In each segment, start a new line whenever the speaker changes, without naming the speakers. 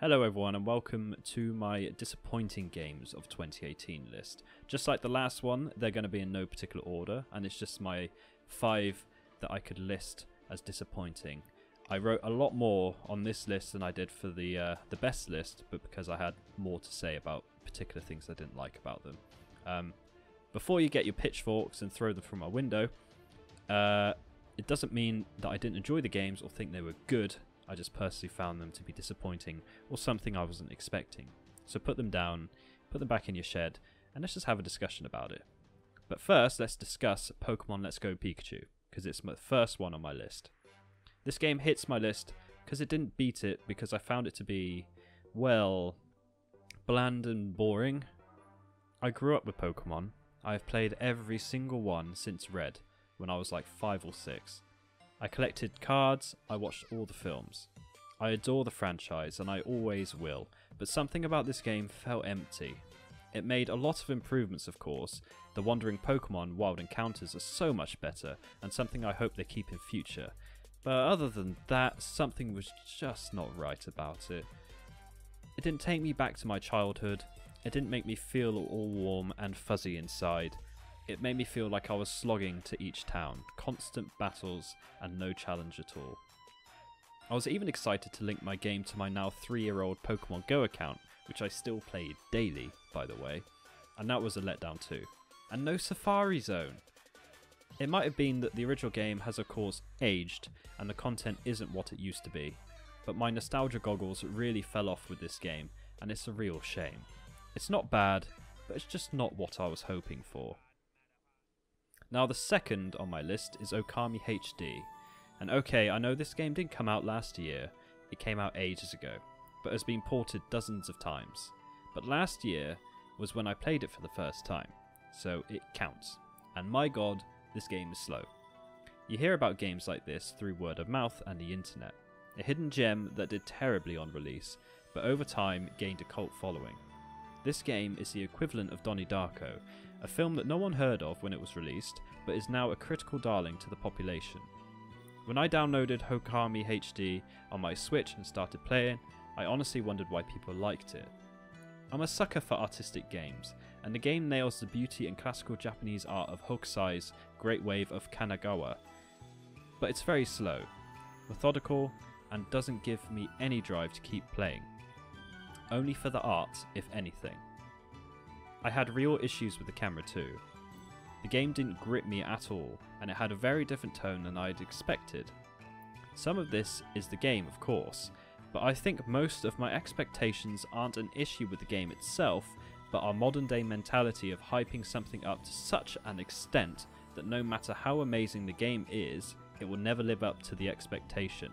Hello everyone and welcome to my disappointing games of 2018 list. Just like the last one, they're going to be in no particular order, and it's just my 5 that I could list as disappointing. I wrote a lot more on this list than I did for the best list, but because I had more to say about particular things I didn't like about them. Before you get your pitchforks and throw them from my window, it doesn't mean that I didn't enjoy the games or think they were good. I just personally found them to be disappointing or something I wasn't expecting. So put them down, put them back in your shed, and let's just have a discussion about it. But first, let's discuss Pokemon Let's Go Pikachu, because it's my first one on my list. This game hits my list because it didn't beat it, because I found it to be, well, bland and boring. I grew up with Pokemon. I have played every single one since Red, when I was like 5 or 6. I collected cards, I watched all the films. I adore the franchise and I always will, but something about this game felt empty. It made a lot of improvements, of course. The Wandering Pokemon Wild Encounters are so much better, and something I hope they keep in future. But other than that, something was just not right about it. It didn't take me back to my childhood. It didn't make me feel all warm and fuzzy inside. It made me feel like I was slogging to each town, constant battles and no challenge at all. I was even excited to link my game to my now 3-year-old Pokemon Go account, which I still played daily, by the way, and that was a letdown too. And no Safari Zone! It might have been that the original game has of course aged and the content isn't what it used to be, but my nostalgia goggles really fell off with this game, and it's a real shame. It's not bad, but it's just not what I was hoping for. Now the second on my list is Okami HD, and okay, I know this game didn't come out last year, it came out ages ago, but has been ported dozens of times. But last year was when I played it for the first time, so it counts. And my god, this game is slow. You hear about games like this through word of mouth and the internet. A hidden gem that did terribly on release, but over time gained a cult following. This game is the equivalent of Donnie Darko, a film that no one heard of when it was released, but is now a critical darling to the population. When I downloaded Okami HD on my Switch and started playing, I honestly wondered why people liked it. I'm a sucker for artistic games, and the game nails the beauty and classical Japanese art of Hokusai's Great Wave of Kanagawa. But it's very slow, methodical, and doesn't give me any drive to keep playing. Only for the art, if anything. I had real issues with the camera too. The game didn't grip me at all, and it had a very different tone than I'd expected. Some of this is the game, of course, but I think most of my expectations aren't an issue with the game itself, but our modern day mentality of hyping something up to such an extent that no matter how amazing the game is, it will never live up to the expectation.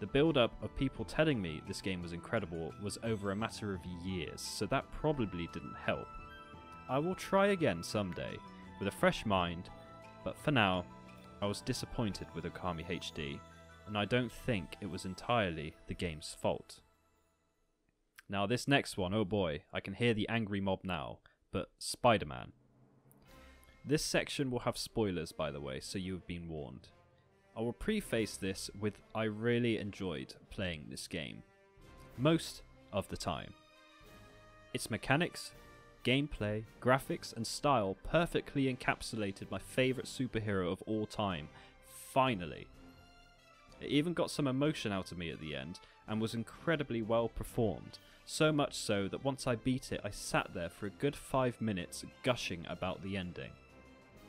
The build-up of people telling me this game was incredible was over a matter of years, so that probably didn't help. I will try again someday, with a fresh mind, but for now, I was disappointed with Okami HD, and I don't think it was entirely the game's fault. Now this next one, oh boy, I can hear the angry mob now, but Spider-Man. This section will have spoilers, by the way, so you have been warned. I will preface this with I really enjoyed playing this game. Most of the time. Its mechanics, gameplay, graphics and style perfectly encapsulated my favourite superhero of all time. Finally. It even got some emotion out of me at the end and was incredibly well performed. So much so that once I beat it I sat there for a good 5 minutes gushing about the ending.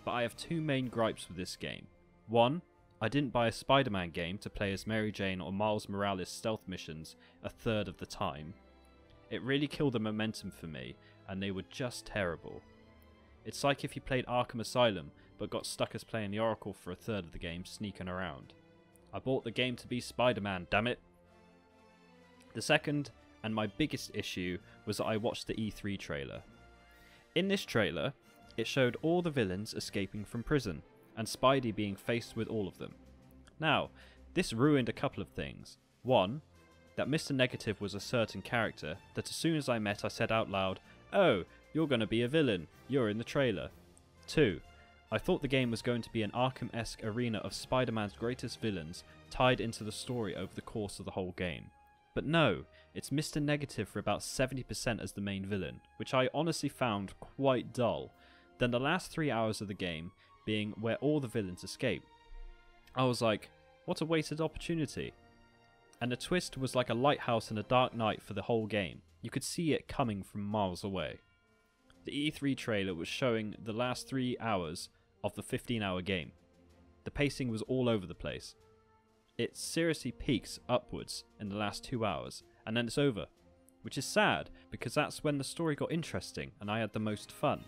But I have 2 main gripes with this game. One, I didn't buy a Spider-Man game to play as Mary Jane or Miles Morales stealth missions a third of the time. It really killed the momentum for me, and they were just terrible. It's like if you played Arkham Asylum, but got stuck as playing the Oracle for a third of the game sneaking around. I bought the game to be Spider-Man, damn it! The second, and my biggest issue, was that I watched the E3 trailer. In this trailer, it showed all the villains escaping from prison, and Spidey being faced with all of them. Now, this ruined a couple of things. One, that Mr. Negative was a certain character that as soon as I met I said out loud, "Oh, you're going to be a villain, you're in the trailer." 2, I thought the game was going to be an Arkham-esque arena of Spider-Man's greatest villains tied into the story over the course of the whole game. But no, it's Mr. Negative for about 70% as the main villain, which I honestly found quite dull. Then the last 3 hours of the game being where all the villains escape. I was like, what a wasted opportunity. And the twist was like a lighthouse in a dark night for the whole game. You could see it coming from miles away. The E3 trailer was showing the last 3 hours of the 15-hour game. The pacing was all over the place. It seriously peaks upwards in the last 2 hours, and then it's over. Which is sad, because that's when the story got interesting and I had the most fun.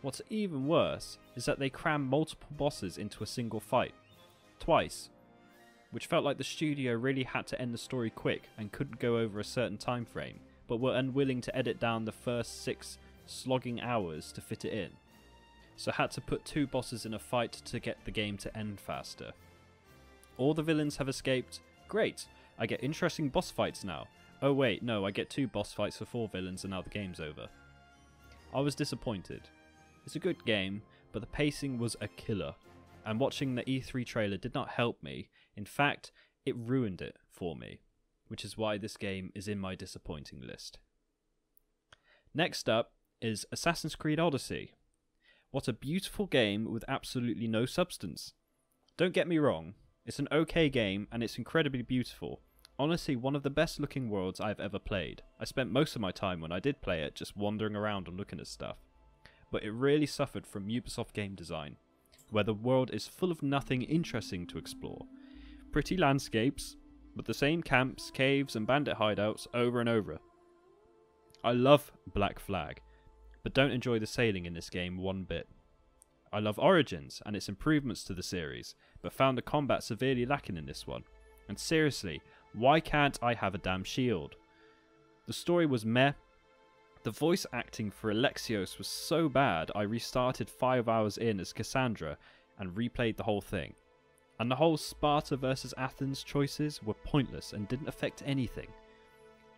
What's even worse is that they crammed multiple bosses into a single fight. Twice. Which felt like the studio really had to end the story quick and couldn't go over a certain time frame, but were unwilling to edit down the first 6 slogging hours to fit it in. So had to put 2 bosses in a fight to get the game to end faster. All the villains have escaped. Great, I get interesting boss fights now. Oh wait, no, I get 2 boss fights for 4 villains and now the game's over. I was disappointed. It's a good game, but the pacing was a killer. And watching the E3 trailer did not help me. In fact, it ruined it for me. Which is why this game is in my disappointing list. Next up is Assassin's Creed Odyssey. What a beautiful game with absolutely no substance. Don't get me wrong. It's an okay game and it's incredibly beautiful. Honestly, one of the best looking worlds I've ever played. I spent most of my time when I did play it just wandering around and looking at stuff. But it really suffered from Ubisoft game design, where the world is full of nothing interesting to explore. Pretty landscapes, but the same camps, caves and bandit hideouts over and over. I love Black Flag, but don't enjoy the sailing in this game one bit. I love Origins and its improvements to the series, but found the combat severely lacking in this one. And seriously, why can't I have a damn shield? The story was meh. The voice acting for Alexios was so bad I restarted 5 hours in as Cassandra and replayed the whole thing. And the whole Sparta versus Athens choices were pointless and didn't affect anything.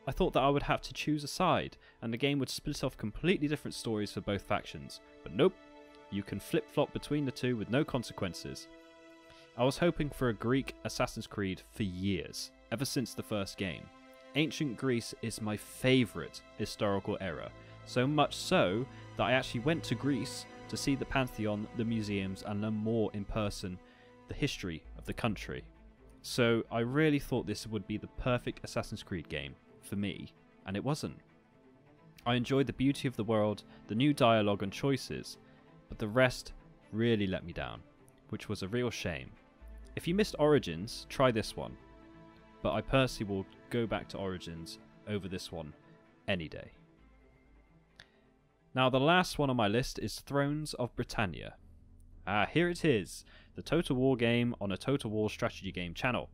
I thought that I would have to choose a side and the game would split off completely different stories for both factions, but nope. You can flip-flop between the two with no consequences. I was hoping for a Greek Assassin's Creed for years, ever since the first game. Ancient Greece is my favourite historical era, so much so that I actually went to Greece to see the Pantheon, the museums, and learn more in person the history of the country. So I really thought this would be the perfect Assassin's Creed game for me, and it wasn't. I enjoyed the beauty of the world, the new dialogue and choices, but the rest really let me down, which was a real shame. If you missed Origins, try this one, but I personally will go back to Origins over this one any day. Now the last one on my list is Thrones of Britannia. Here it is, the Total War game on a Total War strategy game channel.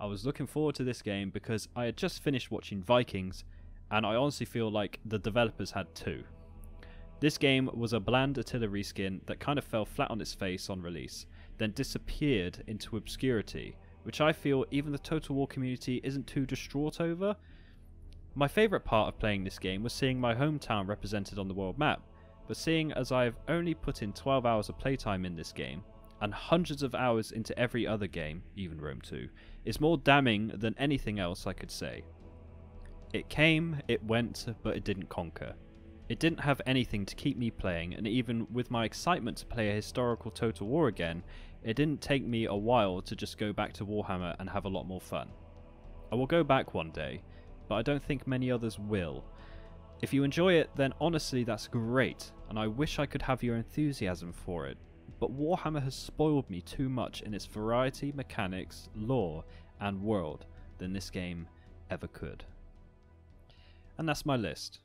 I was looking forward to this game because I had just finished watching Vikings, and I honestly feel like the developers had too. This game was a bland artillery skin that kind of fell flat on its face on release, then disappeared into obscurity, which I feel even the Total War community isn't too distraught over. My favourite part of playing this game was seeing my hometown represented on the world map, but seeing as I've only put in 12 hours of playtime in this game, and hundreds of hours into every other game, even Rome 2, is more damning than anything else I could say. It came, it went, but it didn't conquer. It didn't have anything to keep me playing, and even with my excitement to play a historical Total War again, it didn't take me a while to just go back to Warhammer and have a lot more fun. I will go back one day, but I don't think many others will. If you enjoy it, then honestly that's great, and I wish I could have your enthusiasm for it, but Warhammer has spoiled me too much in its variety, mechanics, lore, and world than this game ever could. And that's my list.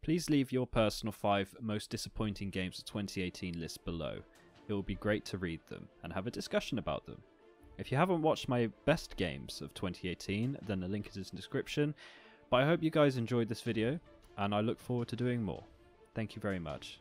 Please leave your personal 5 most disappointing games of 2018 list below. It will be great to read them and have a discussion about them. If you haven't watched my best games of 2018, then the link is in the description. But I hope you guys enjoyed this video, and I look forward to doing more. Thank you very much.